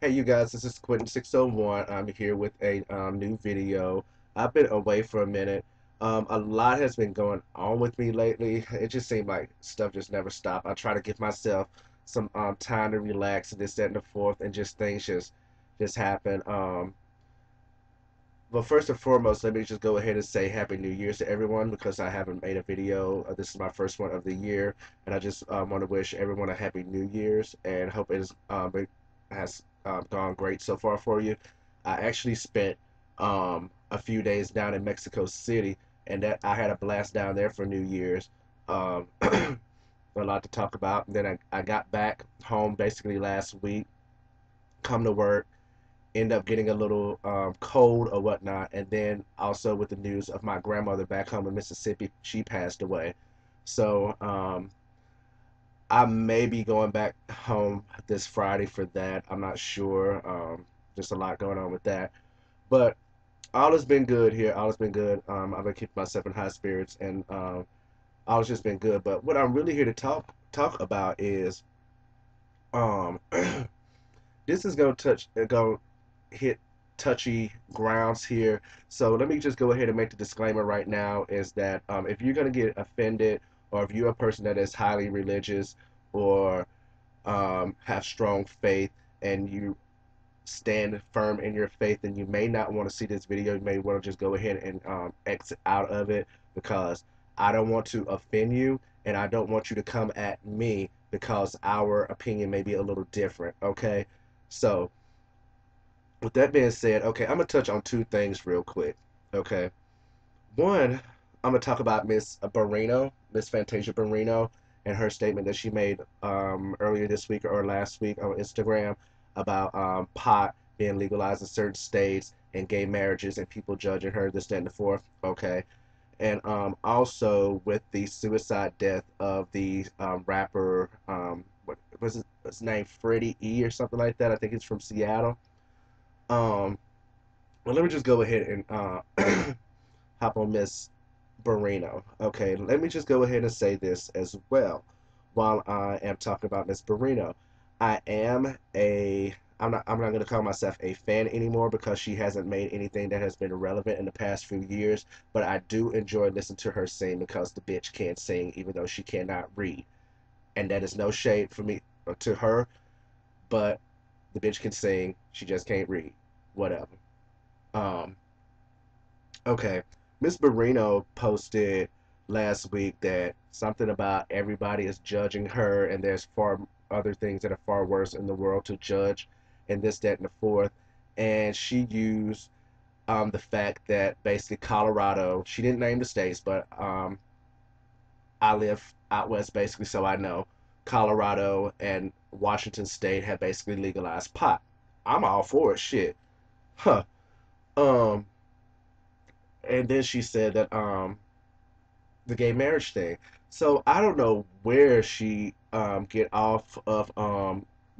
Hey you guys, this is Quentin 601. I'm here with a new video. I've been away for a minute. A lot has been going on with me lately. It just seemed like stuff just never stopped. I try to give myself some time to relax and this, that, and the fourth, and just things just happen. Well, first and foremost, let me just go ahead and say Happy New Year's to everyone because I haven't made a video. This is my first one of the year, and I just want to wish everyone a Happy New Year's and hope it has gone great so far for you. I actually spent a few days down in Mexico City, and that I had a blast down there for New Year's. A lot to talk about. Then I got back home basically last week, come to work, end up getting a little cold or whatnot, and then also with the news of my grandmother back home in Mississippi, she passed away. So I may be going back home this Friday for that. I'm not sure. Just a lot going on with that, but all has been good here. All has been good. I've been keeping myself in high spirits, and all has just been good. But what I'm really here to talk about is um, this is gonna go hit touchy grounds here. So let me just go ahead and make the disclaimer right now is that if you're going to get offended, or if you're a person that is highly religious or have strong faith and you stand firm in your faith, then you may not want to see this video. You may want to just go ahead and exit out of it because I don't want to offend you and I don't want you to come at me because our opinion may be a little different. Okay, so with that being said, okay, I'm gonna touch on two things real quick. Okay, one, I'm gonna talk about Miss Barrino, Miss Fantasia Barrino, and her statement that she made earlier this week or last week on Instagram about pot being legalized in certain states and gay marriages and people judging her this, that, and the fourth. Okay, and also with the suicide death of the rapper, what was his name, Freddie E or something like that. I think he's from Seattle. Um, well, let me just go ahead and hop on Miss Barrino. Okay, let me just go ahead and say this as well while I am talking about Miss Barrino. I am a I'm not going to call myself a fan anymore because she hasn't made anything that has been relevant in the past few years, but I do enjoy listening to her sing because the bitch can sing even though she cannot read. And that is no shade for me to her, but the bitch can sing, she just can't read. Whatever. Um Okay. Miss Barrino posted last week that something about everybody is judging her and there's far other things that are far worse in the world to judge and this, that, and the fourth. And she used the fact that basically Colorado, she didn't name the states, but I live out west basically, so I know Colorado and Washington State have basically legalized pot. I'm all for it, shit. Huh. Um, and then she said that the gay marriage thing. So I don't know where she get off of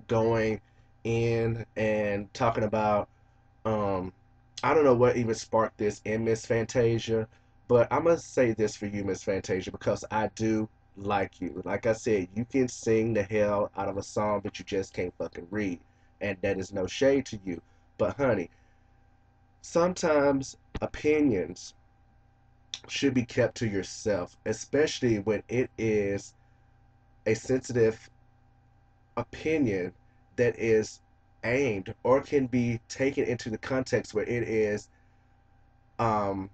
going in and talking about um I don't know what even sparked this in Miss Fantasia, but I'm gonna say this for you, Miss Fantasia, because I do like you. Like I said, you can sing the hell out of a song, but you just can't fucking read. And that is no shade to you. But honey, sometimes opinions should be kept to yourself, especially when it is a sensitive opinion that is aimed or can be taken into the context where it is um,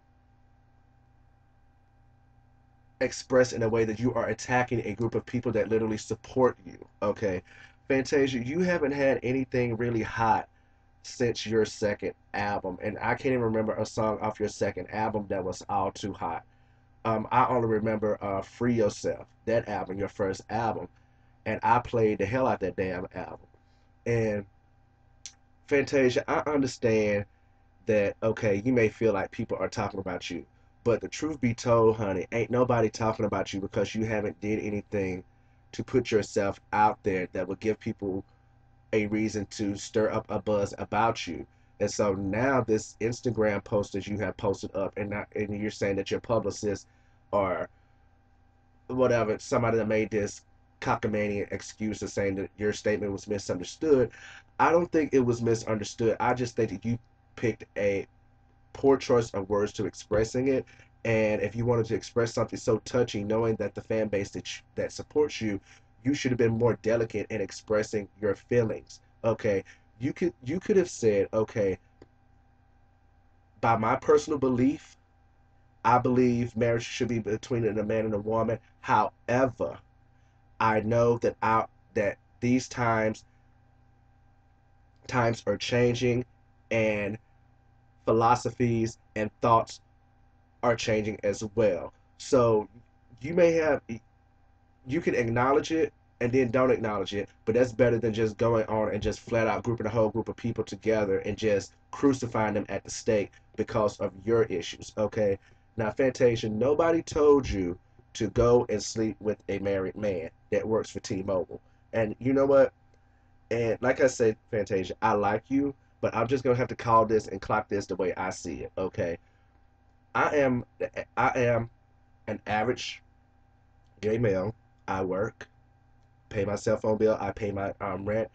expressed in a way that you are attacking a group of people that literally support you. Okay, Fantasia, you haven't had anything really hot since your second album, and I can't even remember a song off your second album that was all too hot. I only remember Free Yourself, that album, your first album, and I played the hell out that damn album. And Fantasia, I understand that, okay, you may feel like people are talking about you, but the truth be told, honey, ain't nobody talking about you because you haven't did anything to put yourself out there that would give people a reason to stir up a buzz about you. And so now this Instagram post that you have posted up, and you're saying that your publicist or whatever, somebody that made this cockamamie excuse of saying that your statement was misunderstood. I don't think it was misunderstood. I just think that you picked a poor choice of words to expressing it. And if you wanted to express something so touching, knowing that the fan base that supports you, you should have been more delicate in expressing your feelings. Okay, you could have said, okay, by my personal belief, I believe marriage should be between a man and a woman. However, I know that these times are changing, and philosophies and thoughts are changing as well. So you may have you can acknowledge it and then don't acknowledge it, but that's better than just going on and just flat out grouping a whole group of people together and just crucifying them at the stake because of your issues. Okay. Now, Fantasia, nobody told you to go and sleep with a married man that works for T-Mobile. And you know what? And like I said, Fantasia, I like you, but I'm just gonna have to call this and clock this the way I see it. Okay. I am I am an average gay male. I work, pay my cell phone bill, I pay my rent,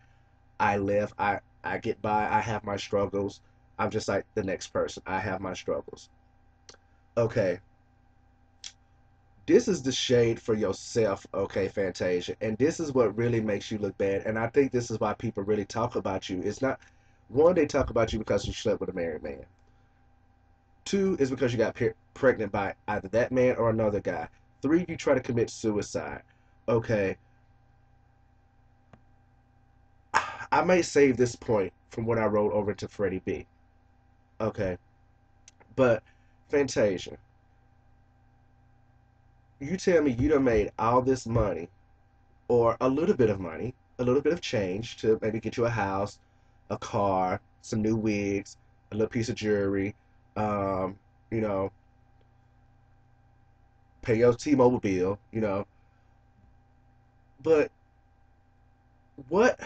I live, I get by, I have my struggles. I'm just like the next person. I have my struggles. Okay, this is the shade for yourself, okay, Fantasia. And this is what really makes you look bad. And I think this is why people really talk about you. It's not one, they talk about you because you slept with a married man. Two is because you got pregnant by either that man or another guy. Three, you try to commit suicide. Okay, I may save this point from what I wrote over to Freddie B. Okay, but Fantasia, you tell me you done made all this money, or a little bit of money, a little bit of change to maybe get you a house, a car, some new wigs, a little piece of jewelry, um, you know, pay your T-Mobile bill, But what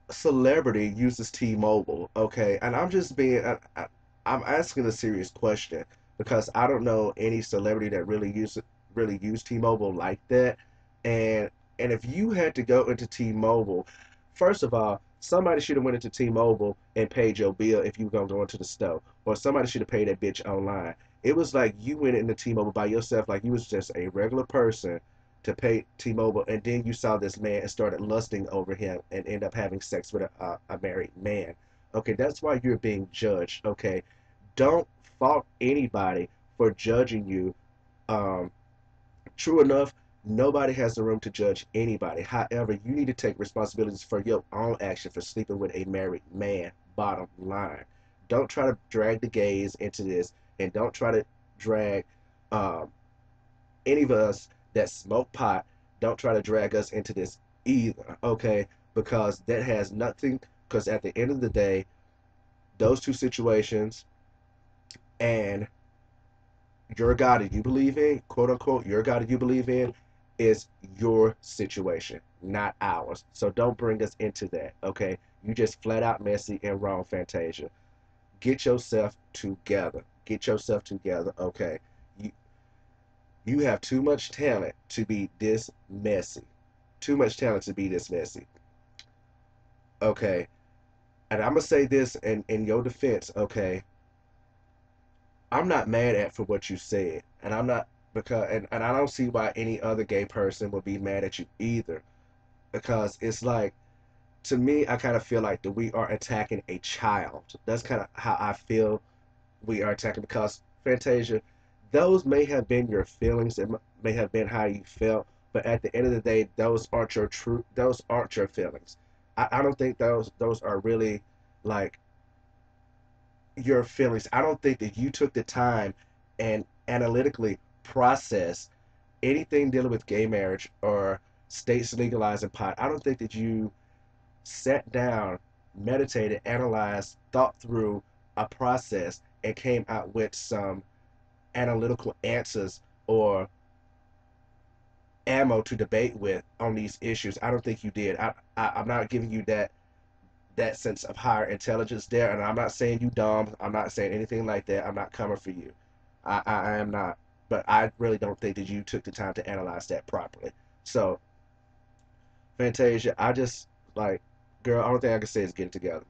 celebrity uses T-Mobile? Okay, and I'm just I'm asking a serious question because I don't know any celebrity that really use T-Mobile like that. And if you had to go into T-Mobile, first of all, somebody should have went into T-Mobile and paid your bill if you were gonna go into the store, or somebody should have paid that bitch online. It was like you went into T-Mobile by yourself, like you was just a regular person to pay T-Mobile, and then you saw this man and started lusting over him and end up having sex with a married man. Okay, that's why you're being judged. Okay, don't fault anybody for judging you. Um, True enough, nobody has the room to judge anybody. However, you need to take responsibilities for your own action for sleeping with a married man. Bottom line, don't try to drag the gays into this, and don't try to drag um, any of us that smoke pot, don't try to drag us into this either, okay? Because that has nothing, because at the end of the day, those two situations and your God that you believe in, quote unquote, your God that you believe in, is your situation, not ours. So don't bring us into that, okay? You just flat out messy and wrong, Fantasia. Get yourself together. Get yourself together, okay? You, you have too much talent to be this messy. Too much talent to be this messy. Okay. And I'm gonna say this in your defense, okay. I'm not mad at for what you said. And I'm not because and I don't see why any other gay person would be mad at you either. Because it's like to me, I kind of feel like that we are attacking a child. That's kind of how I feel we are attacking because Fantasia, those may have been your feelings. It may have been how you felt, but at the end of the day, those aren't your true. Those aren't your feelings. I don't think those are really like your feelings. I don't think that you took the time and analytically process anything dealing with gay marriage or states legalizing pot. I don't think that you sat down, meditated, analyzed, thought through a process, and came out with some analytical answers or ammo to debate with on these issues. I don't think you did. I'm not giving you that sense of higher intelligence there, and I'm not saying you dumb. I'm not saying anything like that. I'm not coming for you. I am not. But I really don't think that you took the time to analyze that properly. So Fantasia, I just like, girl. Only thing I can say is get it together.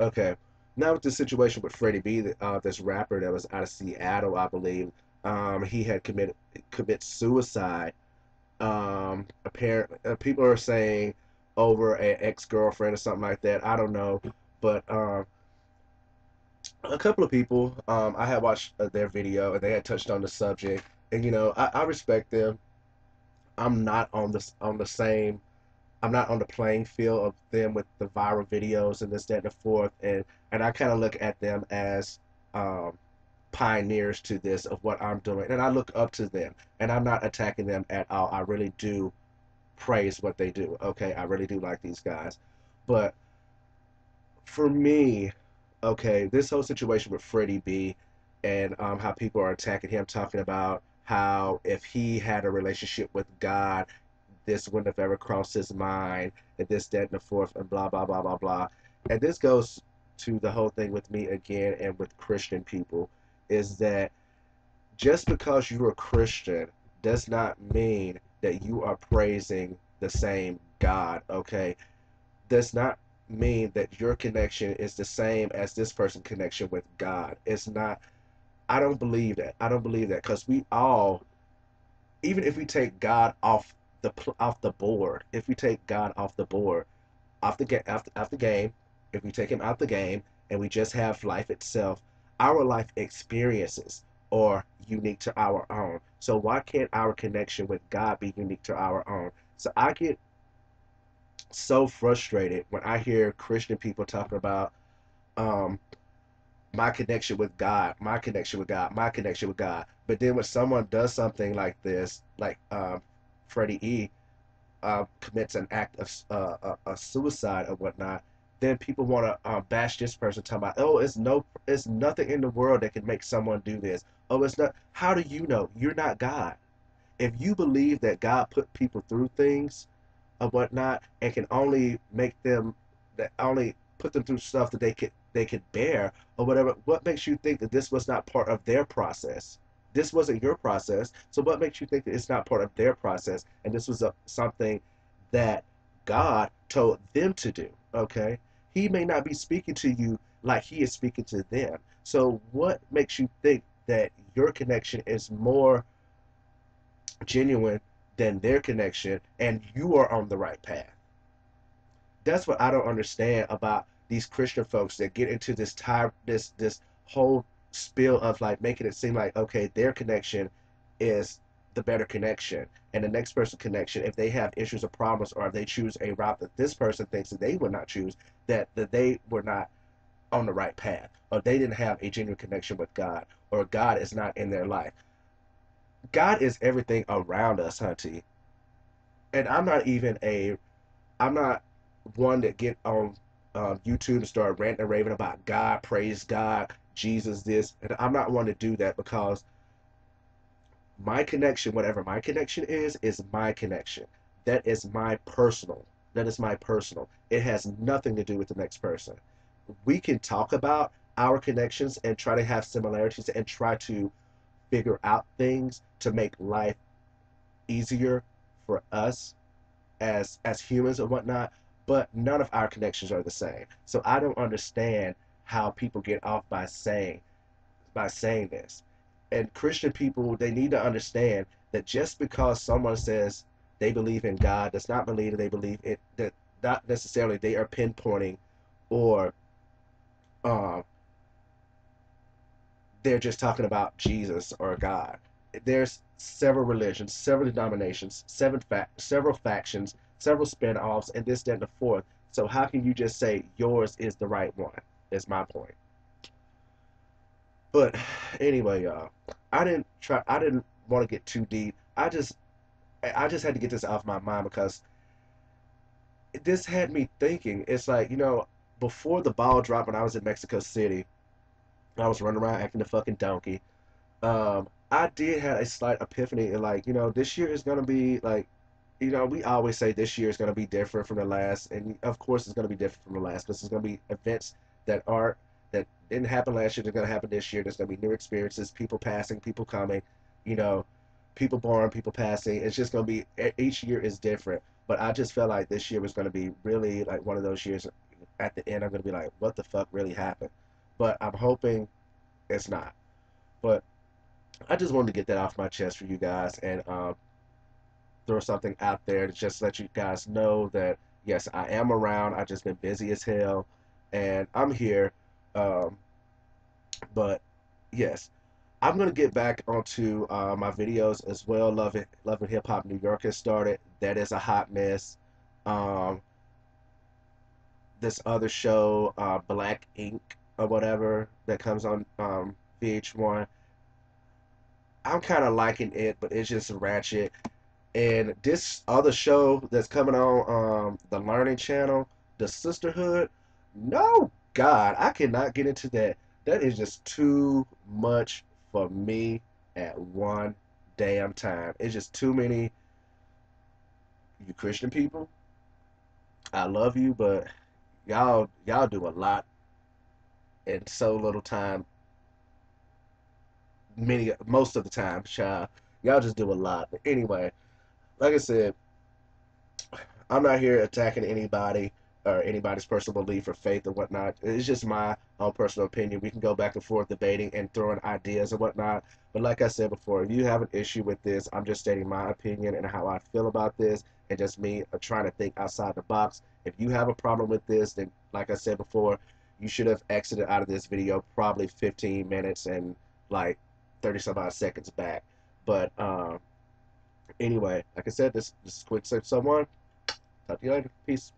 Okay. Now with the situation with Freddie B, this rapper that was out of Seattle, I believe, he had commit suicide. Apparently, people are saying over an ex girlfriend or something like that. I don't know, but a couple of people, I had watched their video and they had touched on the subject, and I respect them. I'm not on the same. I'm not on the playing field of them with the viral videos and this, that, and the fourth, and I kind of look at them as um, pioneers to this of what I'm doing, and I look up to them, and I'm not attacking them at all. I really do praise what they do. Okay, I really do like these guys, but for me, okay, this whole situation with Freddie B and how people are attacking him, talking about how if he had a relationship with God, this wouldn't have ever crossed his mind, and this, that, and the fourth, and blah, blah, blah, blah, blah. And this goes to the whole thing with me again and with Christian people is that just because you're a Christian does not mean that you are praising the same God, okay? Does not mean that your connection is the same as this person's connection with God. It's not. I don't believe that. I don't believe that because we all, even if we take God off the board, if we take God off the board, off the game, if we take him out the game and we just have life itself, our life experiences are unique to our own. So why can't our connection with God be unique to our own? So I get so frustrated when I hear Christian people talking about um, my connection with God, my connection with God, my connection with God. But then when someone does something like this, like Freddie E commits an act of a suicide or whatnot, then people want to bash this person, talking about, oh, it's nothing in the world that can make someone do this. Oh, it's not. How do you know? You're not God. If you believe that God put people through things or whatnot and can only make them that only put them through stuff that they could bear or whatever, what makes you think that this was not part of their process? This wasn't your process, so what makes you think that it's not part of their process and this was something that God told them to do? Okay, he may not be speaking to you like he is speaking to them, so what makes you think that your connection is more genuine than their connection and you are on the right path? That's what I don't understand about these Christian folks that get into this whole spiel of like making it seem like, okay, their connection is the better connection, and the next person's connection, if they have issues or problems, or if they choose a route that this person thinks that they would not choose, that they were not on the right path, or they didn't have a genuine connection with God, or God is not in their life. God is everything around us, hunty. And I'm not one that get on YouTube and start ranting and raving about God, praise God, Jesus, this. And I'm not one to do that because my connection, whatever my connection is my connection. That is my personal. That is my personal. It has nothing to do with the next person. We can talk about our connections and try to have similarities and try to figure out things to make life easier for us as humans and whatnot, but none of our connections are the same. So I don't understand how people get off by saying this. And Christian people, they need to understand that just because someone says they believe in God does not mean that they believe it, that not necessarily they are pinpointing or um, they're just talking about Jesus or God. There's several religions, several denominations, several factions, several spin-offs, and this, that, and the fourth. So how can you just say yours is the right one? Is my point. But anyway, y'all, I didn't want to get too deep. I just had to get this off my mind because this had me thinking. It's like, before the ball dropped when I was in Mexico City, I was running around acting a fucking donkey. I did have a slight epiphany, and like, this year is gonna be like, we always say this year is gonna be different from the last, and of course it's gonna be different from the last because there's gonna be events that didn't happen last year. They're gonna happen this year. There's gonna be new experiences, people passing, people coming, you know, people born, people passing. It's just gonna be each year is different. But I just felt like this year was going to be really like one of those years. At the end, I'm going to be like, what the fuck really happened? But I'm hoping it's not. But I just wanted to get that off my chest for you guys and throw something out there to just let you guys know that yes, I am around. I've just been busy as hell, and I'm here. Um, but yes, I'm gonna get back onto my videos as well. Loving Hip Hop New York has started. That is a hot mess. Um, this other show, Black Ink or whatever, that comes on VH1. I'm kind of liking it, but it's just ratchet. And this other show that's coming on the Learning Channel, The Sisterhood, no, God, I cannot get into that. That is just too much for me at one damn time. It's just too many. You Christian people, I love you, but y'all do a lot in so little time. Most of the time, child. Y'all just do a lot. But anyway, like I said, I'm not here attacking anybody or anybody's personal belief or faith or whatnot. It's just my own personal opinion. We can go back and forth debating and throwing ideas and whatnot. But like I said before, if you have an issue with this, I'm just stating my opinion and how I feel about this, and just me trying to think outside the box. If you have a problem with this, then like I said before, you should have exited out of this video probably 15 minutes and like 30 some odd seconds back. But anyway, like I said, this is quick save someone. Talk to you later. Peace.